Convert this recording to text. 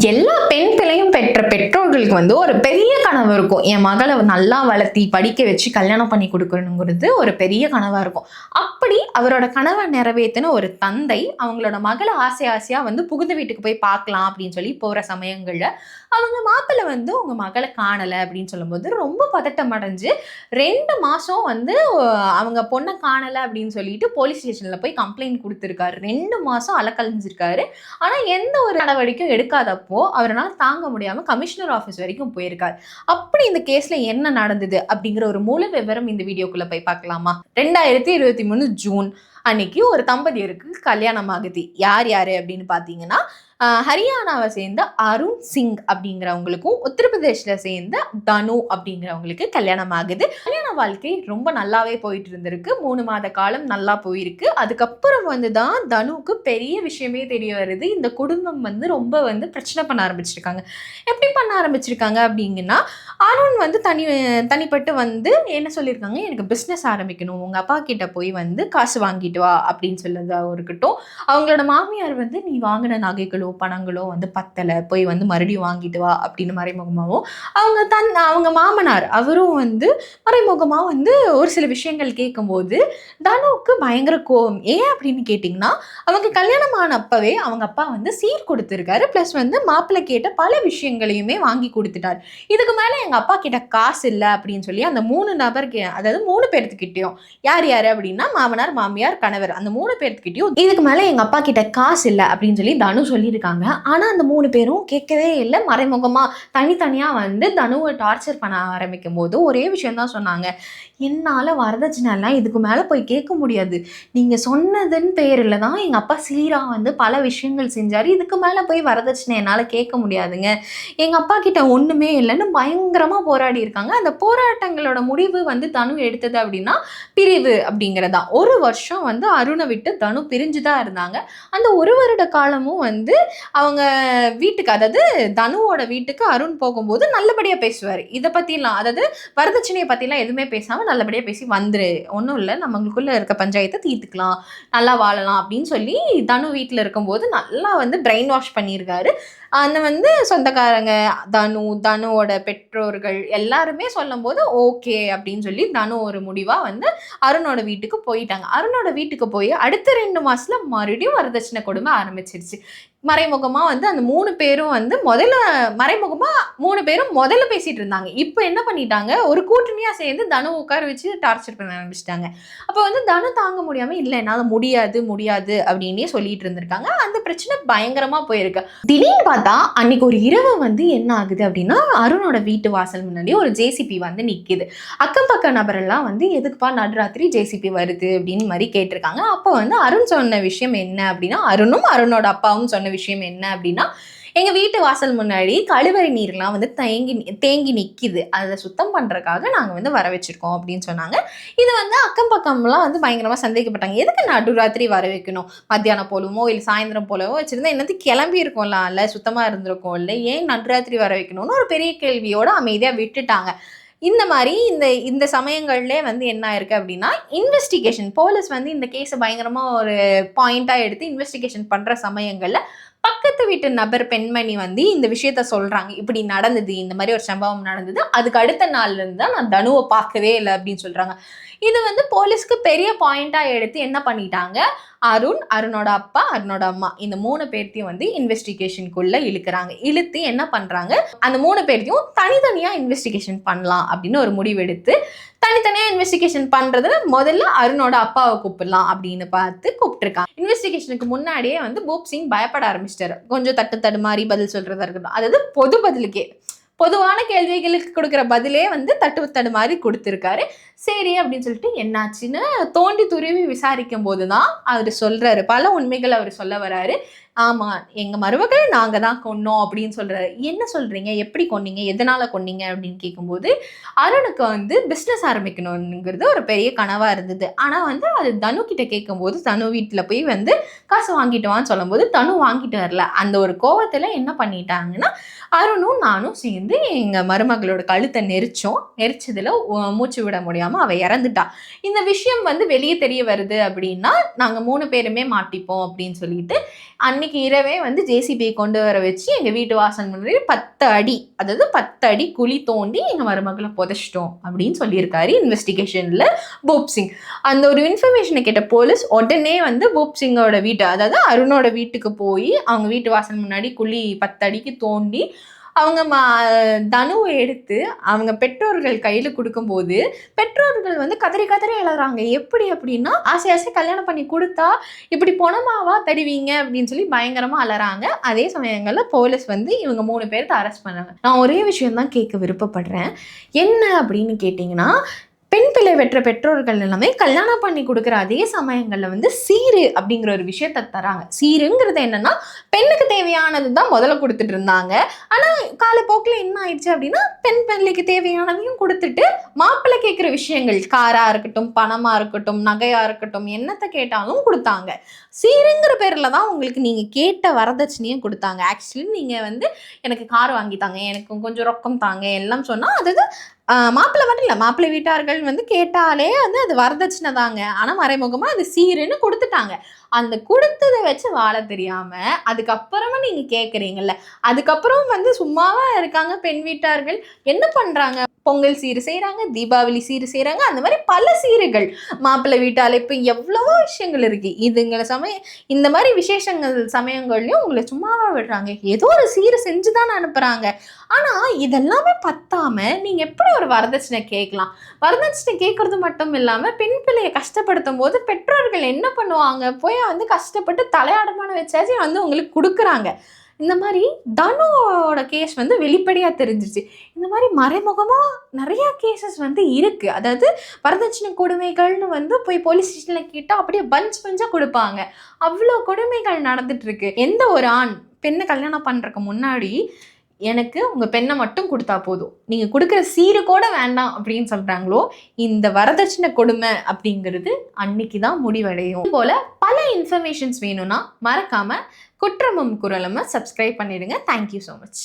எல்லா பெண் பிள்ளையும் பெற்ற பெற்றோர்களுக்கு ஒரு பெரிய கனவு இருக்கும். என் மகளை நல்லா வளர்த்தி படிக்க வச்சு கல்யாணம் பண்ணி கொடுக்கணுங்கிறது ஒரு பெரிய கனவா இருக்கும். அப்படி அவரோட கனவை நிறைவேற்றின ஒரு தந்தை அவங்களோட மகளை ஆசையா புகுந்த வீட்டுக்கு போய் பார்க்கலாம் அப்படின்னு சொல்லி போற சமயங்கள்ல அவங்க மாப்பிள்ளை உங்க மகளை காணல அப்படின்னு சொல்லும்போது ரொம்ப பதட்டம் அடைஞ்சு 2 மாசம் அவங்க பொண்ணை காணல அப்படின்னு சொல்லிட்டு போலீஸ் ஸ்டேஷன்ல போய் கம்ப்ளைண்ட் கொடுத்திருக்காரு. 2 மாசம் அலக்கழிஞ்சிருக்காரு. ஆனா எந்த ஒரு நடவடிக்கையும் எடுக்காதப்போ அவரால் தாங்க முடியாம கமிஷனர் ஆஃபீஸ் வரைக்கும் போயிருக்காரு. அப்படி இந்த கேஸ்ல என்ன நடந்தது அப்படிங்கிற ஒரு முழு விவரம் இந்த வீடியோக்குள்ள போய் பார்க்கலாமா? 2023 ஜூன் அன்னைக்கு ஒரு தம்பதியருக்கு கல்யாணம் ஆகுது. யார் யாரு அப்படின்னு பாத்தீங்கன்னா, ஹரியானாவை சேர்ந்த அருண் சிங் அப்படிங்கிறவங்களுக்கும் உத்தரப்பிரதேஷ்ல சேர்ந்த தனு அப்படிங்கிறவங்களுக்கு கல்யாணம் ஆகுது. கல்யாண வாழ்க்கை ரொம்ப நல்லாவே போயிட்டு இருந்திருக்கு. 3 மாத காலம் நல்லா போயிருக்கு. அதுக்கப்புறம் தான் தனுவுக்கு பெரிய விஷயமே தெரிய வருது. இந்த குடும்பம் ரொம்ப பிரச்சனை பண்ண ஆரம்பிச்சிருக்காங்க. எப்படி பண்ண ஆரம்பிச்சிருக்காங்க அப்படிங்கன்னா, அருண் தனிப்பட்டு என்ன சொல்லியிருக்காங்க, எனக்கு பிஸ்னஸ் ஆரம்பிக்கணும், உங்க அப்பா கிட்ட போய் காசு வாங்கிட்டு வா அப்படின்னு சொல்லதா இருக்கட்டும். அவங்களோட மாமியார் நீ வாங்கின நகைகளோ பணங்களோ பத்தலை, போய் மறுபடியும் வாங்கிட்டு வா அப்படின்னு மறைமுகமாகவும், அவங்க மாமனார் அவரும் மறைமுகமா ஒரு சில விஷயங்கள் கேட்கும்போது தனுவுக்கு பயங்கர கோவம். ஏன் அப்படின்னு கேட்டிங்கன்னா, அவங்க கல்யாணம் ஆனப்பவே அவங்க அப்பா சீர் கொடுத்துருக்காரு. ப்ளஸ் மாப்பிள்ளை கேட்ட பல விஷயங்களையுமே வாங்கி கொடுத்துட்டாரு. இதுக்கு மேலே எங்கள் அப்பா கிட்ட காசு இல்லை அப்படின்னு சொல்லி அந்த 3 நபருக்கு, அதாவது 3 பேர்த்துக்கிட்டையும், யார் யார் அப்படின்னா மாமனார் மாமியார் கணவர், அந்த 3 பேர்த்துக்கிட்டையும் இதுக்கு மேலே எங்கள் அப்பா கிட்ட காசு இல்லை அப்படின்னு சொல்லி தனு சொல்லியிருக்காங்க. ஆனால் அந்த 3 பேரும் கேட்கவே இல்லை. மறைமுகமாக தனித்தனியாக தனுவை டார்ச்சர் பண்ண ஆரம்பிக்கும் போது ஒரே விஷயம் தான் சொன்னாங்க, என்னால் வரதட்சணைலாம் இதுக்கு மேலே போய் கேட்க முடியாது. நீங்கள் சொன்னதுன்னு பேரில் தான் எங்கள் அப்பா சீராக பல விஷயங்கள் செஞ்சார். இதுக்கு மேலே போய் வரதட்சணை என்னால் கேட்க முடியாதுங்க. எங்கள் அப்பா கிட்ட ஒன்றுமே இல்லைன்னு பயங்கரமாக போராடி இருக்காங்க. அந்த போராட்டங்களோட முடிவு தனு எடுத்தது அப்படின்னா பிரிவு அப்படிங்கிறதா. 1 வருஷம் அருணை விட்டு தனு பிரிஞ்சு தான் இருந்தாங்க. அந்த 1 வருட காலமும் அவங்க வீட்டுக்கு, அதாவது தனுவோட வீட்டுக்கு அருண் போகும்போது நல்லபடியாக பேசுவார். இதை பற்றிலாம், அதாவது வரதட்சணையை பற்றிலாம் எதுவுமே பேசாமல் நல்லபடியாக பேசி வந்துரு, ஒன்றும் இல்லை, நம்மளுக்குள்ளே இருக்க பஞ்சாயத்தை தீர்த்துக்கலாம், நல்லா வாழலாம் அப்படின்னு சொல்லி தனு வீட்டில் இருக்கும்போது நல்லா பிரெயின் வாஷ் பண்ணியிருக்காரு. அந்த சொந்தக்காரங்க, தனுவோட பெற்றோர்கள் எல்லாருமே சொல்லும் போது ஓகே அப்படின்னு சொல்லி தனு ஒரு முடிவாக அருணோட வீட்டுக்கு போயிட்டாங்க. அருணோட வீட்டுக்கு போய் அடுத்த 2 மாசத்துல மறுபடியும் வரதட்சணை கொடுமை ஆரம்பிச்சிருச்சு. மறைமுகமா அந்த 3 பேரும் முதல்ல பேசிட்டு இருந்தாங்க. இப்போ என்ன பண்ணிட்டாங்க, ஒரு கூட்டணியா சேர்ந்து தனு உட்கார வச்சு டார்ச்சர் பண்ண ஆரம்பிச்சிட்டாங்க. அப்போ தனு தாங்க முடியாம, இல்லை என்னால் முடியாது அப்படின்னே சொல்லிட்டு இருந்திருக்காங்க. அந்த பிரச்சனை பயங்கரமா போயிருக்கு. திடீர்னு பார்த்தா அன்னைக்கு ஒரு இரவு என்ன ஆகுது அப்படின்னா, அருணோட வீட்டு வாசல் முன்னாடி ஒரு ஜேசிபி நிக்குது. அக்கம் பக்க நபரெல்லாம் எதுக்குப்பா நடுராத்திரி ஜேசிபி வருது அப்படின்னு மாதிரி கேட்டிருக்காங்க. அப்போ அருண் சொன்ன விஷயம் என்ன அப்படின்னா, அருணும் அருணோட அப்பாவும் சொன்ன விஷயம் என்ன அப்படின்னா, எங்க வீட்டு வாசல் முன்னாடி கழிவறை நீர்லாம் தேங்கி நிக்குது, அதை சுத்தம் பண்றதுக்காக நாங்க வர வச்சிருக்கோம் அப்படின்னு சொன்னாங்க. இது அக்கம் பக்கம்லாம் பயங்கரமா சந்தேகப்பட்டாங்க. எதுக்கு நடுராத்திரி வர வைக்கணும், மத்தியானம் போலவோ இல்லை சாயந்தரம் போலவோ வச்சிருந்தா என்னது கிளம்பி இருக்கும்லாம், இல்லை சுத்தமா இருந்திருக்கும், இல்லை ஏன் நடுராத்திரி வர வைக்கணும்னு ஒரு பெரிய கேள்வியோட அமைதியா விட்டுட்டாங்க. இந்த மாதிரி இந்த சமயங்கள்லேயே என்ன ஆயிருக்கு அப்படின்னா, இன்வெஸ்டிகேஷன் போலீஸ் இந்த கேஸை பயங்கரமா ஒரு பாயிண்டா எடுத்து இன்வெஸ்டிகேஷன் பண்ற சமயங்கள்ல பக்கத்து வீட்டு நபர் பெண்மணி இந்த விஷயத்த சொல்றாங்க, இப்படி நடந்தது, இந்த மாதிரி ஒரு சம்பவம் நடந்தது, அதுக்கு அடுத்த நாள்ல இருந்து தான் நான் தனுவை பார்க்கவே இல்லை அப்படின்னு சொல்றாங்க. இது போலீஸ்க்கு பெரிய பாயிண்டா எடுத்து என்ன பண்ணிட்டாங்க, அருணோட அப்பா, அருணோட அம்மா, இந்த 3 பேர்த்தையும் இன்வெஸ்டிகேஷனுக்குள்ள இழுக்கிறாங்க. இழுத்து என்ன பண்றாங்க, அந்த 3 பேர்த்தையும் தனித்தனியா இன்வெஸ்டிகேஷன் பண்ணலாம் அப்படின்னு ஒரு முடிவெடுத்து, தனித்தனியா இன்வெஸ்டிகேஷன் பண்றதுல முதல்ல அருணோட அப்பாவை கூப்பிடலாம் அப்படின்னு பார்த்து கூப்பிட்டுருக்காங்க. இன்வெஸ்டிகேஷனுக்கு முன்னாடியே பூப் சிங் பயப்பட ஆரம்பிச்சிட்டாரு. கொஞ்சம் தடுமாறி பதில் சொல்றதா இருக்கட்டும், அதாவது பொதுவான கேள்விகளுக்கு கொடுக்குற பதிலே தடுமாறி கொடுத்துருக்காரு. சரி அப்படின்னு சொல்லிட்டு என்னாச்சுன்னு தோண்டி துருவி விசாரிக்கும் போதுதான் அவர் சொல்றாரு, பல உண்மைகள் அவர் சொல்ல வராரு. ஆமா, எங்க மருமகளை நாங்க தான் கொன்னோம் அப்படின்னு சொல்றாரு. என்ன சொல்றீங்க, எப்படி கொன்னீங்க, எதனால கொன்னீங்க அப்படின்னு கேட்கும்போது, அருணுக்கு பிஸ்னஸ் ஆரம்பிக்கணுங்கிறது ஒரு பெரிய கனவா இருந்தது. ஆனா அது தனு கிட்ட கேட்கும்போது, தனு வீட்டுல போய் காசு வாங்கிட்டு வான்னு சொல்லும் போது தனு வாங்கிட்டு வரல. அந்த ஒரு கோவத்துல என்ன பண்ணிட்டாங்கன்னா, அருணும் நானும் சேர்ந்து எங்க மருமகளோட கழுத்தை நெரிச்சதுல மூச்சு விட முடியாம அவ இறந்துட்டா. இந்த விஷயம் வெளியே தெரிய வருது அப்படின்னா நாங்க 3 பேருமே மாட்டிப்போம் அப்படின்னு சொல்லிட்டு அன்னைக்கு அன்னைக்கு இரவே வந்து ஜேசிபியை கொண்டு வர வச்சு எங்கள் வீட்டு வாசல் முன்னாடி 10 அடி, அதாவது 10 அடி குழி தோண்டி எங்கள் மருமகளை புதைச்சிட்டோம் அப்படின்னு சொல்லியிருக்காரு இன்வெஸ்டிகேஷனில் பூப் சிங். அந்த ஒரு இன்ஃபர்மேஷனை கேட்ட போலீஸ் உடனே வந்து பூப் சிங்கோட வீட்டு, அதாவது அருணோட வீட்டுக்கு போய் அவங்க வீட்டு வாசல் முன்னாடி குழி 10 அடிக்கு தோண்டி அவங்க தனுவை எடுத்து அவங்க பெற்றோர்கள் கையில் கொடுக்கும்போது பெற்றோர்கள் வந்து கதறி கதறி எழுதுறாங்க. எப்படி அப்படின்னா, ஆசை ஆசை கல்யாணம் பண்ணி கொடுத்தா இப்படி பொணமாவா தருவீங்க அப்படின்னு சொல்லி பயங்கரமாக அலறாங்க. அதே சமயங்களில் போலீஸ் வந்து இவங்க 3 பேர்த்த அரெஸ்ட் பண்ணாங்க. நான் ஒரே விஷயம் தான் கேட்க விருப்பப்படுறேன். என்ன அப்படின்னு கேட்டிங்கன்னா, பெண் பிள்ளை பெற்ற பெற்றோர்கள் எல்லாமே கல்யாணம் பண்ணி கொடுக்குற அதே சமயங்களில் வந்து சீரு அப்படிங்கிற ஒரு விஷயத்த தராங்க. சீருங்கிறது என்னன்னா, பெண்ணுக்கு தேவையானது தான் முதல்ல கொடுத்துட்டு இருந்தாங்க. ஆனால் காலப்போக்கில் என்ன ஆயிடுச்சு அப்படின்னா, பெண் பிள்ளைக்கு தேவையானதையும் கொடுத்துட்டு மாப்பிள்ளை கேட்குற விஷயங்கள், காராக இருக்கட்டும், பணமாக இருக்கட்டும், நகையாக இருக்கட்டும், என்னத்தை கேட்டாலும் கொடுத்தாங்க. சீருங்கிற பேரில் தான் உங்களுக்கு நீங்கள் கேட்ட வரதட்சணையும் கொடுத்தாங்க. ஆக்சுவலி நீங்கள் வந்து எனக்கு கார் வாங்கித்தாங்க, எனக்கு கொஞ்சம் ரொக்கம் தாங்க எல்லாம் சொன்னால் அதாவது மாப்பிள்ளை மட்டும் இல்லை, மாப்பிள்ளை வீட்டார்கள் வந்து கேட்டாலே வந்து அது வரதட்சணை தாங்க. ஆனால் மறைமுகமாக அது சீருன்னு கொடுத்துட்டாங்க. அந்த கொடுத்ததை வச்சு வாழ தெரியாமல் அதுக்கப்புறமா நீங்கள் கேட்குறீங்கல்ல, அதுக்கப்புறம் வந்து சும்மாவா இருக்காங்க பெண் வீட்டார்கள். என்ன பண்ணுறாங்க? பொங்கல் சீரு செய்கிறாங்க, தீபாவளி சீரு செய்கிறாங்க, அந்த மாதிரி பல சீருகள் மாப்பிள்ளை வீட்டால் இப்போ எவ்வளவோ விஷயங்கள் இருக்குது. இதுங்களை இந்த மாதிரி விசேஷங்கள் சமயங்கள்லையும் உங்களை சும்மாவா விடுறாங்க, ஏதோ ஒரு சீரு செஞ்சு தான் அனுப்புகிறாங்க. ஆனால் இதெல்லாமே பத்தாமல் நீங்கள் எப்படி ஒரு வரதட்சணை கேட்கலாம்? வரதட்சணை கேட்கறது மட்டும் இல்லாமல் பெண் பிள்ளையை கஷ்டப்படுத்தும் போது பெற்றோர்கள் என்ன பண்ணுவாங்க? போய் வந்து கஷ்டப்பட்டு தலையாடமான வச்சாச்சு வந்து உங்களுக்கு கொடுக்குறாங்க. இந்த மாதிரி தனுவோட கேஸ் வந்து வெளிப்படையாக தெரிஞ்சிருச்சு. இந்த மாதிரி மறைமுகமாக நிறையா கேசஸ் வந்து இருக்குது. அதாவது வரதட்சணை கொடுமைகள்னு வந்து போய் போலீஸ் ஸ்டேஷனில் கேட்டால் அப்படியே பஞ்சாக கொடுப்பாங்க. அவ்வளோ கொடுமைகள் நடந்துட்டுருக்கு. எந்த ஒரு ஆண் பெண்ணை கல்யாணம் பண்ணுறதுக்கு முன்னாடி எனக்கு உங்கள் பெண்ணை மட்டும் கொடுத்தா போதும், நீங்கள் கொடுக்குற சீரு கூட வேண்டாம் அப்படின்னு சொல்கிறாங்களோ, இந்த வரதட்சணை கொடுமை அப்படிங்கிறது அன்னைக்கு தான் முடிவடையும். இது போல் பல இன்ஃபர்மேஷன்ஸ் வேணும்னா மறக்காமல் குற்றமும் குரலும் சப்ஸ்கிரைப் பண்ணிடுங்க. Thank you so much.